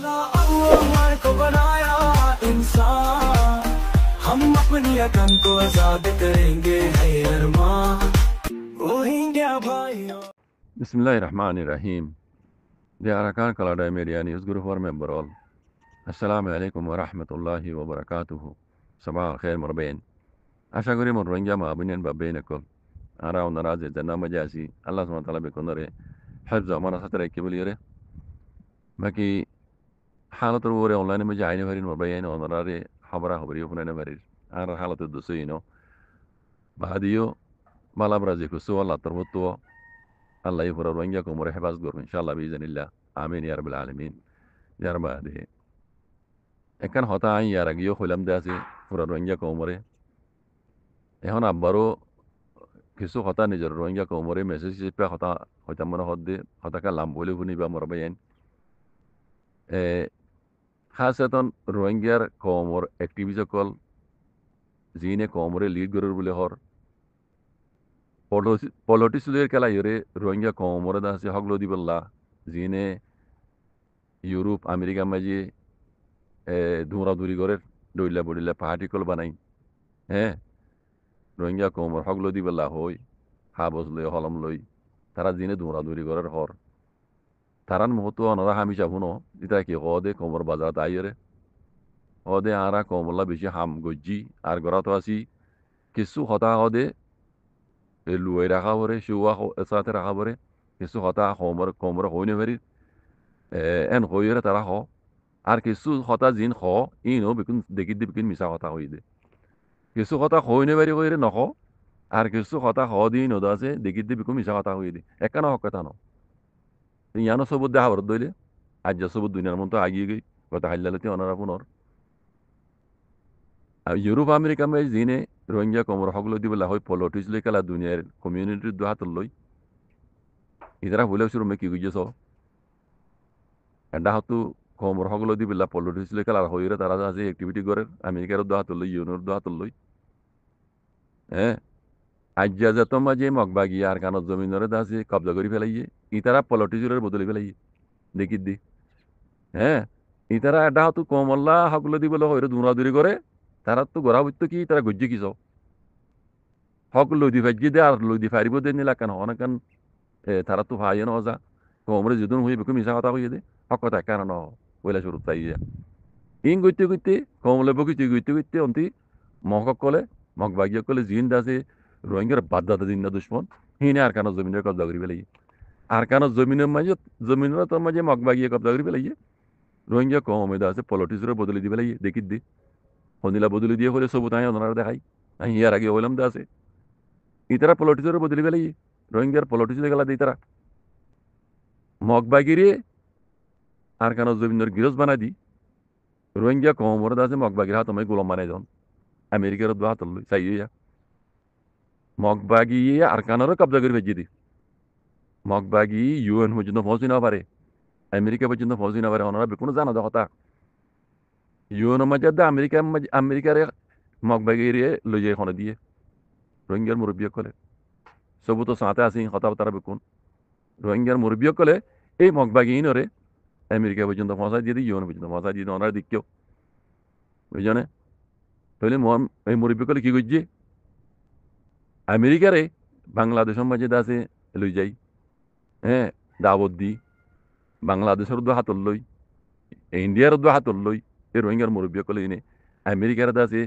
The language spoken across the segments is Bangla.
अल्लाह को बनाया इंसान, हम अपनी अकल को आजाद करेंगे है अरमान, रोहिंग्या भाइयों। Bismillahirrahmanirrahim. The Arakan Kalada Media News Group for Member All. Assalamu alaikum wa rahmatullahi wa barakatuhu. Sabah khair marbain. আশা করি মোর রোহিঙ্গা মা বোনেন বা বেনকল আরা ওনারা যে জান্নাত মাঝে আছি আল্লাহ সুবহানাহু ওয়া তাআলা বেকনরে হিফজ আমানা সাথে রাখি বলিরে বাকি হালাতের ওরে অনলাইনে মাঝে আইনে ভারিন মোবাইল ওনারারে খবরা খবরি ওখানে ভারির আর হালাতে দসইনো বাদিও মালাবরাজি কুসু আল্লাহ তরবতো আল্লাহ ইফর রোহিঙ্গা কো মোরে হেফাজত করবে ইনশাআল্লাহ বিইজনিল্লাহ আমিন ইয়া রাব্বিল আলামিন যার বাদে একান হতা আই ইয়ার আগিও হইলাম দে আছে পুরা রোহিঙ্গা কো মোরে এখন আব্বারও কিছু কথা নিজের রোহিঙ্গা কৌমরে মেসেজ হিসেবে কথা হইতাম মনে হদ্দে হতাকা লাম বলে শুনিবা মরবাইন খাসেতন রোহিঙ্গার কৌমর অ্যাক্টিভিস্টসকল যিনে কৌমরে লিড গরুর বলে হর পলিটিক্সের খেলা ইরে রোহিঙ্গা কৌমরে দাসে হগলো দিবল্লা যিনে ইউরোপ আমেরিকা মাঝে দৌড়াদৌড়ি করে দৌড়লা বড়িলা পার্টিকল বানাই হ্যাঁ রোহিঙ্গা কৌমর হগলো দিবল্লা হই হাবজ লই হলম লই তারা দিনে দৌড়াদৌড়ি করার হর তারান মহতো অনরা হামি চাবুনো এটা কি হদে কৌমর বাজার তাইরে হদে আরা কৌমল্লা বেশি হাম গজ্জি আর গড়া তো আসি কিছু হতা হদে লুয়াই রাখা পরে শুয়া সাথে রাখা পরে কিছু হতা কৌমর হইনে পারি এন হইরে তারা হ আর কিছু হতা জিন হ ইনো বেকুন দেখি বিকিন মিছা কথা হই দে কিছু কথা হইনে পারি কইরে নখ আর কিছু কথা হ দি নদা আছে দেখি বিকু মিছা কথা হই দে একানো হক কথা ন ইয়ানো সবুত দেখা ভারত দইলে আজ যা সবুত দুনিয়ার মতো আগিয়ে গই কথা হাইলালতি অনারা পুনর ইউরোপ আমেরিকা মে জিনে রোহিঙ্গা কমর হকলো দিবলা হয় পলিটিক্স লই খেলা দুনিয়ার কমিউনিটির দুহাত লই ইদারা হইলে শুরু মে কি গুজেছ এন্ডা হতু কমর হকলো দিবলা পলিটিক্স লই খেলা হইরে তারা আছে অ্যাক্টিভিটি করে আমেরিকার দুহাত লই ইউরোর দুহাত লই হ্যাঁ আজ্যা যত মাঝে মগবাগি আর কানত জমিনরে দাসে কবজা করে ফেলাইয়ে ইতারা পলিটিক্সের বদলে ফেলাইয়ে দেখি দি হ্যাঁ ইতারা এটা হতো কমল্লা হকলো দিবলে হইরে দৌড়াদৌড়ি করে তারা তো গোড়া হইতো কি তারা গজ্জি কিস হক লদি ফাইজি দে আর লদি ফারিব দে নিলা কেন অনেকান তারা তো ভাই ন যা কমরে যদুন হই বেকু মিছা কথা কইয়ে দে হক কথা কেন ন বইলা শুরু তাই ইং গইতে গইতে কমলে বকিতে গইতে গইতে অন্তি মহক কলে মগবাগিয়া কলে জিন দাসে রোহিঙ্গার বাদদাদা দিন না দুশ্মন হিনে আর কানো জমিনের কবজা করি পেলাই আর কানো জমিনের তোর মাঝে মগবাগিয়ে কবজা করি পেলাই রোহিঙ্গা কম মেদা আছে পলিটিক্সের বদলে দি পেলাই দেখি দি হনিলা বদলে দিয়ে হলে সবুত আই ওনারা দেখাই আমি ইয়ার আগে হইলাম দা আছে ইতারা পলিটিক্সের বদলে পেলাই রোহিঙ্গার পলিটিক্সে গেলা দিই তারা মগবাগিরে আর কানো জমিনের গিরজ বানাই দি রোহিঙ্গা কমরে দা আছে মগবাগির হাত আমি গোলাম বানাই দন আমেরিকার দু হাত লই চাইয়া মগবাগি আর কানারও কবজা করে ভেজি দি মগবাগি ইউএন পর্যন্ত পৌঁছি না পারে আমেরিকা পর্যন্ত পৌঁছি না পারে ওনারা কোনো জানা কথা ইউএন মাঝে আমেরিকারে মগবাগিরে লই যায় এখানে দিয়ে রোহিঙ্গার মুরব্বী কলে সবু তো সাঁতে আসি কথা তারা বেকুন রোহিঙ্গার মুরব্বী কলে এই মগবাগি নরে আমেরিকা পর্যন্ত পৌঁছাই দিয়ে দিই ইউএন পর্যন্ত পৌঁছাই দিয়ে ওনারা দিকেও বুঝনে তাহলে এই মুরব্বী কলে কি করছে আমেরিকারে বাংলাদেশের মাঝে দাসে লই যাই হ্যাঁ দাবত দি বাংলাদেশের দু হাতর লই ইন্ডিয়ার দু হাতর লই এই রোহিঙ্গার মুরব্বী কলে ইনে আমেরিকার দাসে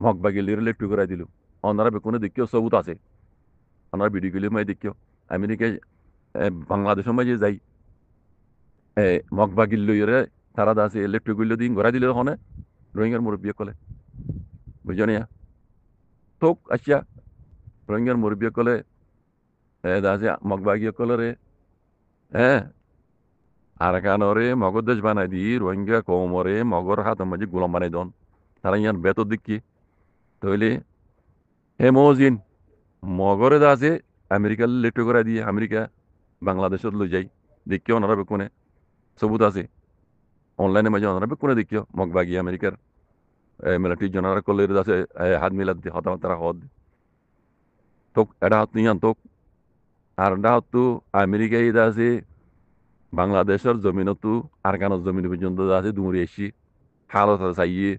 মগবাগিলির লেট্টু করাই দিল ওনারা বেকুনে দেখিও সবুত আছে ওনারা ভিডিও গুলি মাই দেখিও আমেরিকায় বাংলাদেশের মাঝে যাই মগবাগিল লইরে তারা দাসে লেট্টু গুলো দিন ঘোরাই দিল ওখানে রোহিঙ্গার মুরব্বী কলে বুঝনিয়া তোক আচ্ছা রোহিঙ্গার মুরব্বী কলে দাসে মগবাগি কলরে হ্যাঁ আর কানরে মগর দেশ বানাই দি রোহিঙ্গা কমরে মগর হাত মাঝে গোলাম বানাই দন তারা ইয়ান বেতর দিকি তইলে হেমোজিন মগরে দাসে আমেরিকার লেটু করা দিয়ে আমেরিকা বাংলাদেশত লই যাই দেখিও ওনারা বেকুনে সবুত আছে অনলাইনে মাঝে ওনারা বেকুনে দেখিও মগবাগি আমেরিকার মিলিটারি জেনারেল কলের দাসে হাত মিলাত দিয়ে হতা তারা হদ তোক এটা হাত নিয়ান তোক আর এটা হতো আমেরিকায় আছে বাংলাদেশের জমিনতো আরকানের জমিন পর্যন্ত আছে দুমড়ি এসি হালত চাইয়ে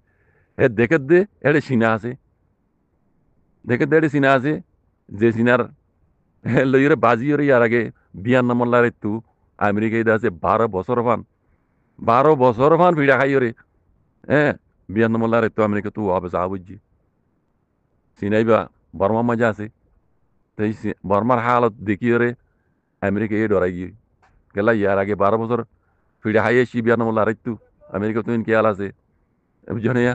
এ দেখে দে এটা চীনা আছে দেখে দে এটা চীনা আছে যে চীনার লইরে বাজি ওরে ইয়ার আগে 92 নম্বর তু আমেরিকায় আছে 12 বছর ফান ভিড়া খাই ওরে হ্যাঁ 92 নম্বর তো আমেরিকা তু হবে যা বুঝছি চীনাই বা বর্মার মজা আছে তো এই বর্মার হালত দেখি ওরে আমেরিকা এ ডরাই গিয়ে গেলা ইয়ার আগে 12 বছর ফিরে হাই এসি 92 নম্বর তু আমেরিকা তুই কেয়াল আছে বুঝছো না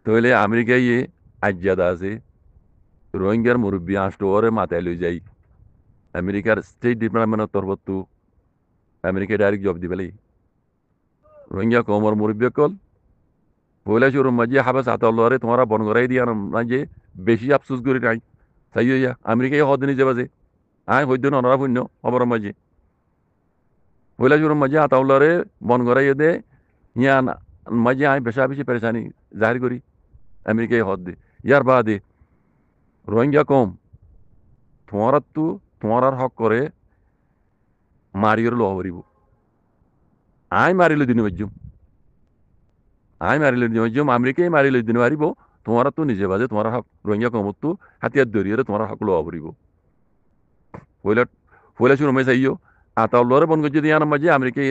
তাহলে আমেরিকায় ইয়ে আজ্জাদা আছে রোহিঙ্গার মুরব্বী আষ্ট ওরে মাথায় লই যাই আমেরিকার স্টেট ডিপার্টমেন্টের তরফ আমেরিকায় ডাইরেক্ট জব দিবে লাই রোহিঙ্গা কমর মুরব্বী কল বলে শুরু মাঝে হাবাস আতলরে তোমারা বন করাই দিয়া না যে বেশি আফসোস করি নাই তাই হইয়া আমেরিকায় হদ নিয়ে যাবা যে আয় হইদ অনরা শূন্য খবর মাঝে বলে শুরু মাঝে আতলরে বন করাই দে ইয়া মাঝে আয় বেশা বেশি পেরেছানি জাহির করি আমেরিকায় হদ দে ইয়ার বাদে রোহিঙ্গা কম তোমার হক করে মারিয়র লো হরিব আই মারিলে দিন বাজ্যম আই মারিলে দিন বাজ্যম আমেরিকায় মারিলে দিন পারিব তোমার তো নিজে বাজে তোমার হক রোহিঙ্গা কমত তো হাতিয়ার দরিয়ে তোমার হক লো হরিব পয়লা শুরু মেয়ে চাইও আতাউল্লরে বন করছে দিয়া মাঝে আমেরিকায়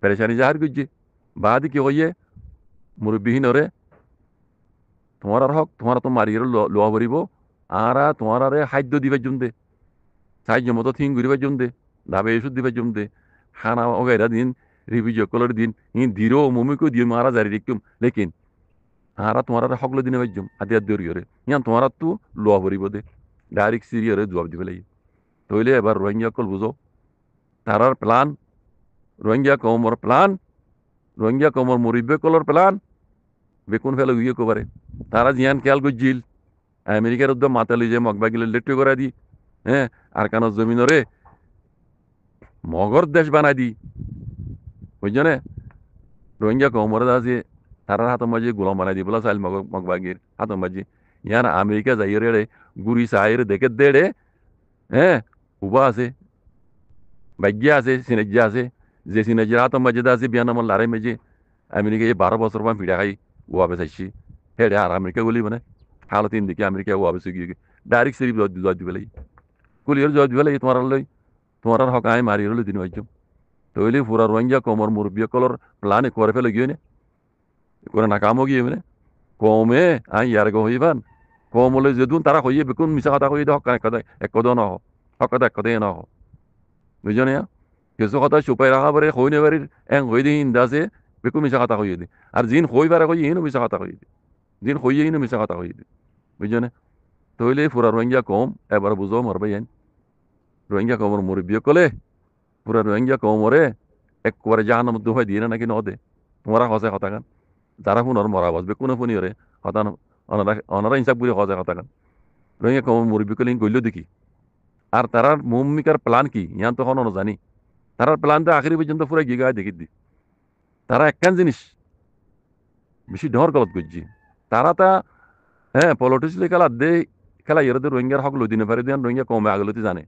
পেরেশানি জাহার করছে বাদ কি হইয়ে মুরব্বীহীনরে তোমার হক তোমার তো মারিয়ে লো হরিব আর তোমার খাদ্য দিবার জম দে সাহায্য মতো থিং ঘুরিবার জম দে দাবে এসুদ দিবার জম দে খানা ওগাইরা দিন রিভিউ কলর দিন দিরো মমিকো দিয়ে মারা জারি রেখম লেকিন হারা তোমার হকলো দিনে বাজ্যম আদিয়ার দরিয়রে ইয়ান তোমার তো লোয়া ভরিব দে ডাইরেক্ট সিরিয়রে জবাব দিবে লাগে তইলে এবার রোহিঙ্গা কল বুঝো তারার প্ল্যান রোহিঙ্গা কমর মুরিব্বে কলর প্ল্যান বেকুন ফেলে গিয়ে কোবারে তারা জিয়ান খেয়াল করছিল আমেরিকার উদ্যম মাতালি যে মগবাগিলে লেট্টু করা দি হ্যাঁ আর কানো জমিনরে মগর দেশ বানাই দি বুঝছো না রোহিঙ্গা কমরে আছে তারার হাতের মাঝে গোলাম বানাই দি বলা চাইল মগবাগির হাতের মাঝে ইয়ান আমেরিকা যাই রে গুড়ি চাইরে দেখে দে রে হ্যাঁ উবা আছে ভাগ্যা আছে সিনেজ্জা আছে যে সিনেজ্জার হাতের মাঝে আছে 92 নম্বর লারাই মাঝে আমেরিকায় 12 বছর পর ফিরা খাই ওয়াবে চাইছি হেডে আর আমেরিকা গলি মানে হালত দিকে আমেরিকা ওয়াবে চুগিয়ে ডাইরেক্ট সিরিপ জয় দিবে লাগে কুলিয়র জয় দিবে লাগে তোমার হক আয় মারি হলো দিন বাজ্যম তৈলি পুরা রোহিঙ্গা কমর মুরব্বী কলর প্লানে করে ফেলে গিয়ে করে না কামও গিয়ে মানে কমে আই ইয়ার গো হইবান কম হলে যেদুন তারা হইয়ে বেকুন মিশা কথা কই হক এক কদ ন হক কথা এক কথাই ন বুঝছো না কিছু কথা চুপাই রাখা পারে হই নে বাড়ির এং হই দি ইন্দাজে বেকুন মিশা কথা কই দি আর জিন হই পারে কই ইনো মিশা কথা কই দি জিন হইয়ে ইনো মিশা কথা কই দি বুঝছো না তৈলে পুরা রোহিঙ্গা কম এবার বুঝো মরবাই রোহিঙ্গা কমর মুরব্বী কলে পুরা রোহিঙ্গা কমরে একবারে জাহান্নাম দুহাই দিয়ে নাকি ন দে তোমরা হসে হতাগান যারা পুনর মরা বসবে কোনো পুনিয়রে হতান অনারা হিসাব করে হসে হতাগান রোহিঙ্গা কমর মুরব্বী কলে গইল দেখি আর তারার ভূমিকার প্ল্যান কি ইয়ান তখন জানি তারার প্ল্যান তো আখেরি পর্যন্ত পুরো গিয়ে দেখি দি তারা একখান জিনিস বেশি ডর গলত করছি তারা তা হ্যাঁ পলিটিক্স খেলা ইয়েরদের রোহিঙ্গার হক লই দিনে পারে দিন রোহিঙ্গা কমে আগলতি জানে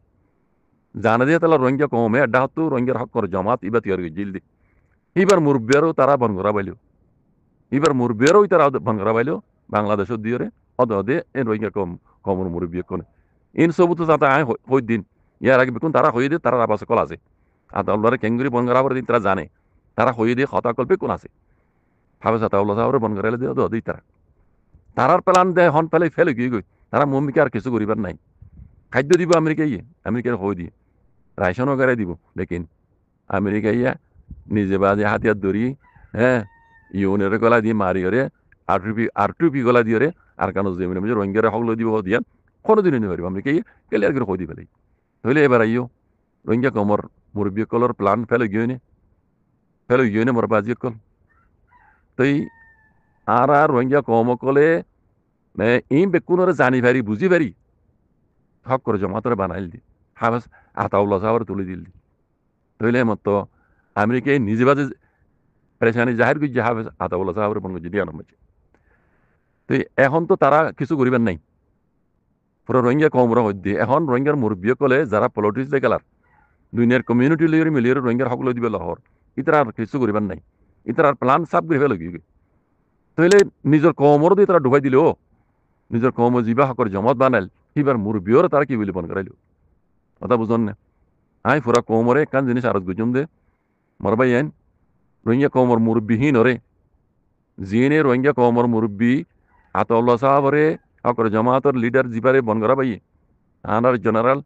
দিয়ে তাহলে রোহিঙ্গা কমে আড্ডা হতো রোহিঙ্গার হক করে জমাত ইবা তৈরি করে জিল দি এবার মুরব্বিয়ারও তারা বন করা পাইল এবার মুরব্বিয়ারও তারা বন করা পাইল বাংলাদেশও দিয়ে অদে এ রোহিঙ্গা কমর মুরব্বী কোনে ইন সবু তো যাতে আয় হই দিন ইয়ার আগে বেকুন তারা হয়ে দিয়ে তারা আবাস কল আছে আতাউল্লাহরে কেঙ্গুরি বন করা দিন তারা জানে তারা হয়ে দিয়ে হতা কল্পে কোন আছে ভাবে আতাউল্লাহ সাহরে বন করাইলে দিয়ে দিই তারার প্ল্যান দেয় হন পেলে ফেলে গিয়ে গই তারা মম্মিকে আর কিছু করিবার নাই খাদ্য দিব আমেরিকার হয়ে দিয়ে রাইশনও করাই দিব লেকিন আমেরিকা ইয়া নিজে বাজে হাতিয়ার ধরি হ্যাঁ ইউনের গলা দিয়ে মারিয়রে আর টুপি গলা দিয়ে আর কেন জমিনে মধ্যে রোহিঙ্গারে হকলো দিব দিয়ান কোনো দিনই নিয়ে পারিব আমেরিকা ইয়ে ক্লিয়ার করে হয়ে দিবে তাহলে এবার আইও রোহিঙ্গা কমর মুরব্বী কলর প্ল্যান ফেলে গিয়ে নে মোর বাজি কল তই আর রোহিঙ্গা কম কলে এই বেকুনরে জানি পারি বুঝি পারি হক করে জমাতরে বানাইল দি হাবাস আতাউল্লাহ সাহরে তুলে দিল দি তইলে মতো আমেরিকায় নিজে বাজে পেরেশানি জাহির করছে হাবাস আতাউল্লাহ সাহরে বন করছে দিয়া নম্বর তো এখন তো তারা কিছু করিবার নাই পুরো রোহিঙ্গা কমরা হইতে এখন রোহিঙ্গার মুরব্বী কলে যারা পলিটিক্স গেলার দুনিয়ার কমিউনিটি লইরে মিলিয়ে রোহিঙ্গার হক লই দিবে লহর ইতার আর কিছু করিবার নাই ইতার আর প্ল্যান সাব করে ফেলে গিয়ে তাহলে নিজের কমরও দিয়ে তারা ডুবাই দিলেও নিজের কম জিবা হকর জমত বানাইল সিবার মুরব্বীর তারা কি বলি বন করাইল কথা বুঝন না আই ফুরা কমরে কান জিনিস আরত গুজুম দে মরবাই আইন রোহিঙ্গা কমর মুরব্বীহীন ওরে জিনে রোহিঙ্গা কমর মুরব্বী আতাউল্লাহ সাহাবরে হকর জমাতর লিডার জিবারে বন করা পাই আনার জেনারেল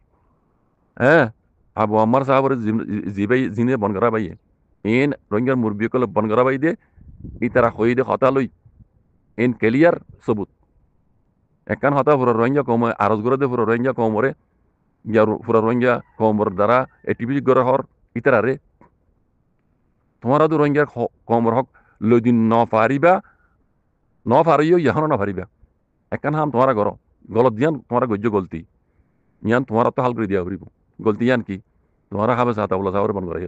হ্যাঁ আবু আম্মার সাহাবরে জিবাই জিনে বন করা পাই এন রোহিঙ্গার মুরব্বী কল বন করা পাই দে ইতারা হই দে হতা লই এন ক্লিয়ার সবুত একখান হতা পুরো রোহিঙ্গা কম আরজ করে দে পুরো রোহিঙ্গা কমরে ইয়ার পুরো রোহিঙ্গা কমর দ্বারা এটিভি করে হর ইতারারে তোমারা তো রোহিঙ্গার কমর হক লদিন ন পারিও ইহানো না পারিবা একখান হাম তোমারা করো গলত দিয়ান তোমারা গজ্য গলতি ইয়ান তোমারা তো হাল করে দিয়া হরিব গলতি ইয়ান কি তোমারা হাবে সাতা বলা সাহরে বন করাই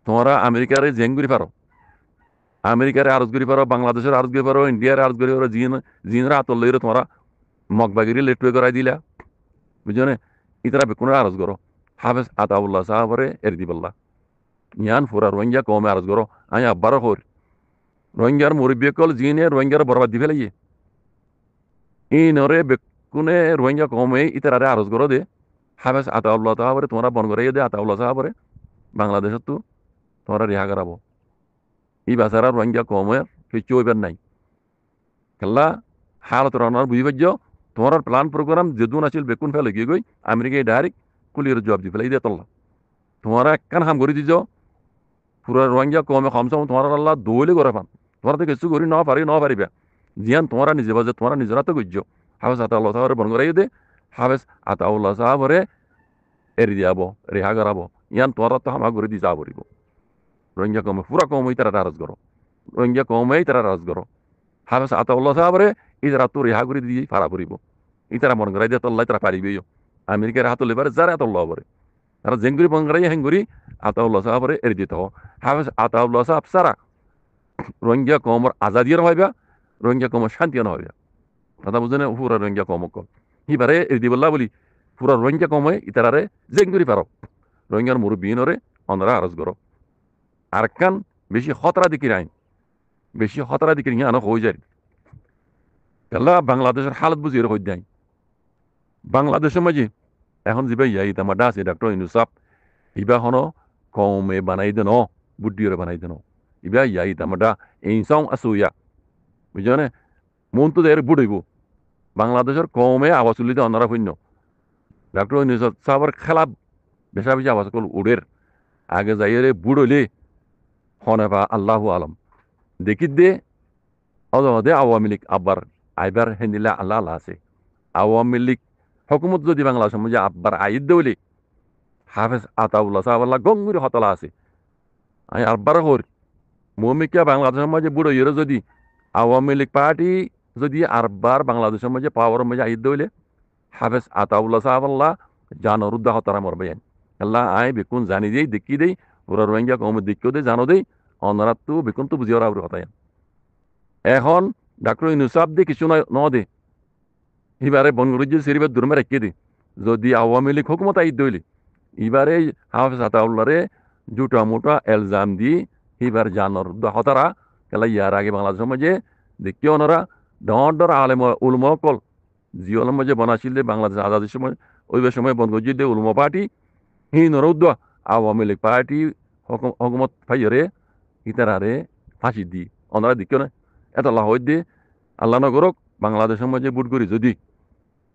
তোমরা আমেরিকারে জেঙ্গুরি পারো আমেরিকারে আরজ করি পারো বাংলাদেশের আরজ করি পারো ইন্ডিয়ার আরজ করি পারো জিনরা আতর লইরে তোমরা মগবাগিরি লেটুয়ে করাই দিলা বুঝছো না ইতারা বেকুনের আরজ করো হাফেজ আতাউল্লাহ সাহাবরে এর দিবল্লা ইয়ান ফুরা রোহিঙ্গা কমে আরজ করো আই আব্বারও হর রোহিঙ্গার মুরব্বী কল জিনে রোহিঙ্গার বরবাদ দি ফেলাই ইনরে বেকুনে রোহিঙ্গা কমে ইতারারে আরজ করো দে হাফেজ আতাউল্লাহ সাহাবরে তোমরা বন করাই দে আতাউল্লাহ সাহাবরে বাংলাদেশত তো তোমরা রেহা করাবো এই বাসারা রোহিঙ্গা কমের কিছু হইবার নাই খেলা হালত রানার বুঝি পাইছ তোমার প্ল্যান প্রোগ্রাম যেদুন আছিল বেকুন ফেলে গিয়ে গই আমেরিকায় ডাইরেক্ট কুলিয়ের জবাব দি ফেলাই দিয়ে তল্লা তোমার একখান হাম করে দিছ পুরা রোহিঙ্গা কমে কমসম তোমার আল্লাহ দৌলে করে পান তোমার তো কিছু করি ন পারিবা জিয়ান তোমরা নিজে বাজে তোমরা নিজেরা তো গজ্য হাফেজ আতাউল্লাহ সাহাবরে বন করাই দে হাফেজ আতাউল্লাহ সাহাবরে এরি দিয়াব রেহা করাবো ইয়ান তোমরা তো হামা করে দি যা পড়িব রোহিঙ্গা কমে পুরা কমেই তারা রাজ করো রোহিঙ্গা কমেই তারা রাজ করো হাফেজ আতাউল্লাহ সাহাবরে ইতারা তো রেহা করে দিয়ে ফাড়া পড়িব ইতারা মন করাই দিয়ে তল্লাই তারা পারিবেও আমেরিকার হাত লেবারে যারা আতাউল্লাহ বরে তারা জেঙ্গুরি মন করাই হেঙ্গুরি আতাউল্লাহ সাহাবরে এরি দিতে হো হাফেজ আতাউল্লাহ সাহাব সারা রোহিঙ্গা কমর আজাদিয়ার হইবা রোহিঙ্গা কমর শান্তিয়ান হইবা কথা বুঝে না পুরা রোহিঙ্গা কম কম হিবারে এরি দিবল্লা বলি পুরা রোহিঙ্গা কমে ইতারারে জেঙ্গুরি পারো রোহিঙ্গার মুরব্বীনরে অনরা আরজ করো আর কান বেশি খতরা দিকির আইন বেশি খতরা দিকির ইয়া হয়ে যায় কেলা বাংলাদেশের হালত বুঝি এর হয়ে যায় বাংলাদেশের মাঝে এখন যাবে ইয়া ইতামাডা আছে ডাক্তার ইনুসাফ ইবা হন কমে বানাই দেন বুদ্ধিরে বানাই দেন ইবা ইয়া ইতামাডা ইনসাও আসুয়া বুঝছো না মন তো এর বুড়ইব বাংলাদেশের কমে আওয়াজ তুলিতে অনারা শূন্য ডাক্তার ইনুসাফ সাহাবার খেলা বেশা বেশি আওয়াজ করল উড়ের আগে যাই রে বুড়লে হনেফা আল্লাহু আলম দেখি দে অদে আওয়ামী লীগ আব্বার আইবার হেন্দিলা আল্লাহ আল্লাহ আছে আওয়ামী লীগ হকুমত যদি বাংলা সমাজে আব্বার আইদ দেউলি হাফেজ আতাউল্লাহ সাহাবাল্লাহ গঙ্গুরি হতলা আছে আমি আব্বার হর মমিকা বাংলাদেশের মাঝে বুড়ো ইয়েরো যদি আওয়ামী লীগ পার্টি যদি আরবার বাংলাদেশের মাঝে পাওয়ার মাঝে আইদ দেউলে হাফেজ আতাউল্লাহ সাহাবাল্লাহ জানোর উদ্দা হতারা মরবেন আল্লাহ আই বেকুন জানি দেই দেখি দেই পুরা রোহিঙ্গা কমে দেখিও দেই জানো দেই অনারা তো বেকুন তো বুঝিওরা হতায় এখন ডাক্তার ইনুসাফ দে কিছু ন দে এবারে বনগরিজ সিরিবার দুর্মে রেখে দে যদি আওয়ামী লীগ হুকুমত আইদ দইলি এবারে হাফেজ আতাউল্লাহরে জুটা মোটা এলজাম দি এবার জানোর হতারা কেলা ইয়ার আগে বাংলাদেশের মাঝে দেখি ওনারা ডর আলেম উলম কল জি আলম মাঝে বনাছিল বাংলাদেশ আজাদের সময় ওই সময় বনগরিজ দে উলম পার্টি হিনর উদ্দ আওয়ামী লীগ পার্টি হকুমত ফাইরে ইতারারে ফাঁসি দি ওনারা দেখিও না এত আল্লাহ দে আল্লাহ নগরক বাংলাদেশের মাঝে বুট করি যদি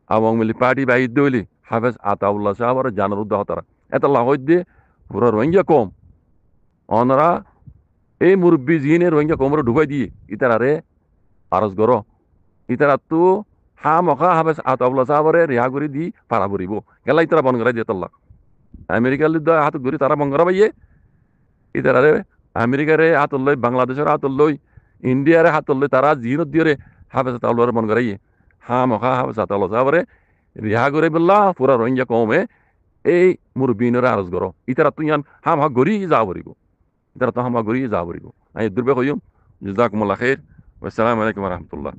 আওয়ামী লীগ পার্টি বাইর দইলি হাফেজ আতাউল্লাহ সাহাবার জানার উদ্দাহ তারা এত আল্লাহ দে পুরো রোহিঙ্গা কম ওনারা এই মুরব্বী জিনে রোহিঙ্গা কমরে ঢুকাই দিয়ে ইতারারে আরজ গর ইতারা তো হা মখা হাফেজ আতাউল্লাহ সাহাবারে রেহা করে দি পারা পড়িব গেলা ইতারা বন করাই দিয়ে তল্লা আমেরিকার হাত ঘুরি তারা বন করা পাইয়ে ইতারারে আমেরিকারে হাত লই বাংলাদেশের হাত লই ইন্ডিয়ারে হাত লই তারা জিনত দিয়ে হাফেজ আতাউল্লাহরে বন করাইয়ে হা মখা হাফেজ আতাউল্লাহ সাহাবারে রেহা করে বললা পুরা রোহিঙ্গা কমে এই মুরব্বীনরে আরজ গর ইতারা তুই হাম হা গড়ি যা পড়িব ইতারা তো হামা গড়ি যা পড়িব আমি দুর্বে কইম জাযাকুমুল্লাহ খাইর ওয়াসসালামু আলাইকুম ওয়া রাহমাতুল্লাহ